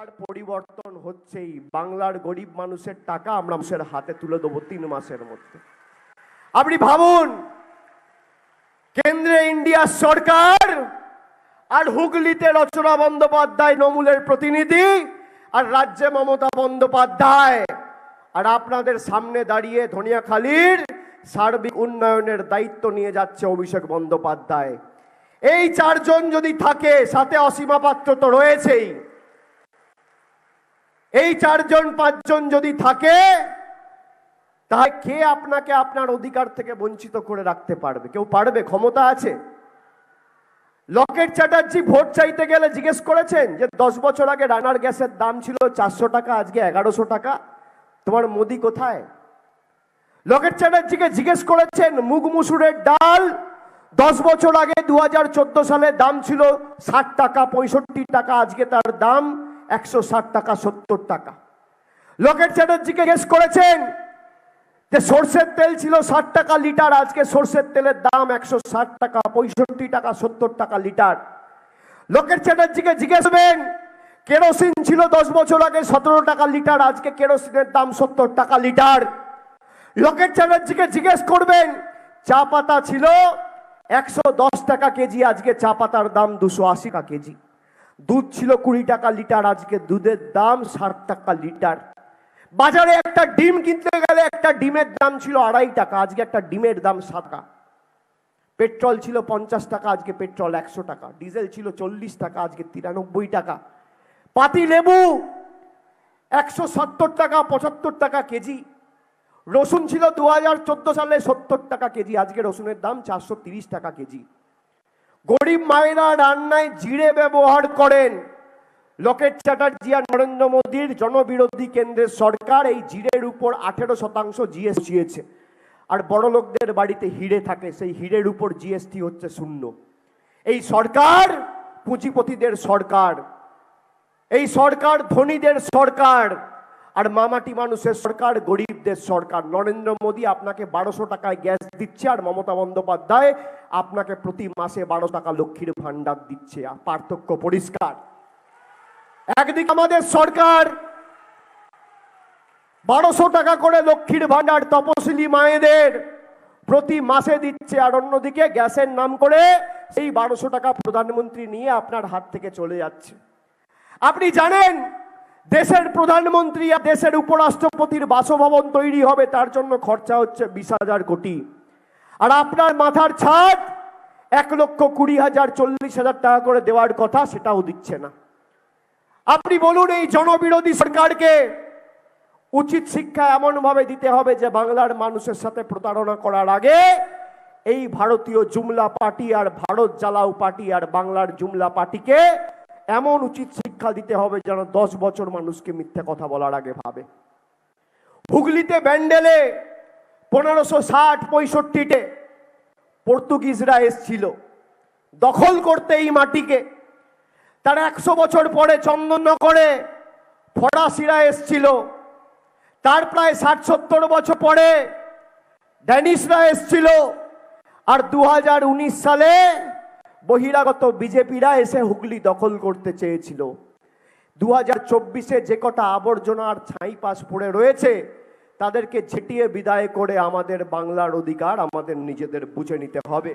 সরকার পরিবর্তন হচ্ছেই, বাংলার গরিব মানুষের টাকা আমরা মানুষের হাতে তুলে দেবো 3 মাসের মধ্যে। আপনি ভাবুন, কেন্দ্রে ইন্ডিয়ার সরকার আর হুগলিতে রচনা বন্দ্যোপাধ্যায় তৃণমূলের প্রতিনিধি, আর রাজ্যে মমতা বন্দ্যোপাধ্যায়, আর আপনাদের সামনে দাঁড়িয়ে ধনিয়াখালীর সার্বিক উন্নয়নের দায়িত্ব নিয়ে যাচ্ছে অভিষেক বন্দ্যোপাধ্যায়। এই 4 জন যদি থাকে, সাথে অসীমা পাত্র তো রয়েছেই, এই 4 জন 5 জন যদি থাকে, তাহলে কে আপনাকে আপনার অধিকার থেকে বঞ্চিত করে রাখতে পারবে? কেউ পারবে? ক্ষমতা আছে? লকেট চ্যাটার্জি ভোট চাইতে গেলে জিজ্ঞেস করেছেন যে 10 বছর আগে রান্নার গ্যাসের দাম ছিল 400 টাকা, আজকে 1100 টাকা, তোমার মোদি কোথায়? লকেট চ্যাটার্জিকে জিজ্ঞেস করেছেন মুগ মুসুরের ডাল 10 বছর আগে 2014 সালে দাম ছিল 60 টাকা 65 টাকা, আজকে তার দাম 160 টাকা 70 টাকা। লকেট চ্যাটার্জিকে জিজ্ঞেস করেছেন যে সরষের তেল ছিল 60 টাকা লিটার, আজকে সরষের তেলের দাম 160 টাকা 65 টাকা 70 টাকা লিটার। লকেট চ্যাটার্জিকে জিজ্ঞেস করবেন কেরোসিন ছিল 10 বছর আগে 17 টাকা লিটার, আজকে কেরোসিনের দাম 70 টাকা লিটার। লকেট চ্যাটার্জিকে জিজ্ঞেস করবেন চা পাতা ছিল 110 টাকা কেজি, আজকে চা পাতার দাম 280 টাকা কেজি। দুধ ছিল 20 টাকা লিটার, আজকে দুধের দাম 60 টাকা লিটার। বাজারে একটা ডিম কিনতে গেলে একটা ডিমের দাম ছিল 2.5 টাকা, আজকে একটা ডিমের দাম 7 টাকা। পেট্রোল ছিল 50 টাকা, আজকে পেট্রোল 100 টাকা। ডিজেল ছিল 40 টাকা, আজকে 93 টাকা। পাতি লেবু 170 টাকা 75 টাকা কেজি। রসুন ছিল 2014 সালে 70 টাকা কেজি, আজকে রসুনের দাম 430 টাকা কেজি। গরিব মায়েরা রান্নায় জিরে ব্যবহার করেন। লকেট চ্যাটার্জি আর নরেন্দ্র মোদীর জনবিরোধী কেন্দ্রের সরকার এই জিরের উপর 18% জিএসটি দিয়েছে। আর বড় লোকদের বাড়িতে হিরে থাকে, সেই হিরের উপর জিএসটি হচ্ছে 0। এই সরকার পুঁজিপতিদের সরকার, এই সরকার ধনীদের সরকার, আর মামাটি মানুষের সরকার, গরিবদের সরকার। নরেন্দ্র মোদী আপনাকে 1200 টাকায় গ্যাস দিচ্ছে, আর মমতা বন্দ্যোপাধ্যায় আপনাকে প্রতি মাসে 12 টাকা লক্ষ্মীর ভান্ডার দিচ্ছে। পার্থক্য পরিষ্কার। একদিকে আমাদের সরকার 1200 টাকা করে লক্ষ্মীর ভান্ডার তপশিলি মায়েদের প্রতি মাসে দিচ্ছে, আর অন্যদিকে গ্যাসের নাম করে সেই 1200 টাকা প্রধানমন্ত্রী নিয়ে আপনার হাত থেকে চলে যাচ্ছে। আপনি জানেন দেশের প্রধানমন্ত্রী আর দেশের উপরাষ্ট্রপতির বাসভবন তৈরি হবে, তার জন্য খরচা হচ্ছে 20,000 কোটি, আর আপনার মাথার ছাদ 1,20,000 40,000 টাকা করে দেওয়ার কথা, সেটাও দিচ্ছে না। আপনি বলুন, এই জনবিরোধী সরকারকে উচিত শিক্ষা এমন ভাবে দিতে হবে যে বাংলার মানুষের সাথে প্রতারণা করার আগে এই ভারতীয় জুমলা পার্টি আর ভারত জ্বালাও পার্টি আর বাংলার জুমলা পার্টিকে এমন উচিত শিক্ষা দিতে হবে যেন 10 বছর মানুষকে মিথ্যে কথা বলার আগে ভাবে। হুগলিতে ব্যান্ডেলে 1560-65-তে পর্তুগিজরা এসছিল দখল করতে এই মাটিকে। তার 100 বছর পরে চন্দননগরে ফরাসিরা এসছিল। তার প্রায় 60-70 বছর পরে ড্যানিশরা এসছিল। আর 2019 সালে বহিরাগত বিজেপিরা এসে হুগলি দখল করতে চেয়েছিল। 2024-এ যে কটা আবর্জনা আর ছাই পাশ পড়ে রয়েছে, তাদেরকে ঝেঁটিয়ে বিদায় করে আমাদের বাংলার অধিকার আমাদের নিজেদের বুঝে নিতে হবে।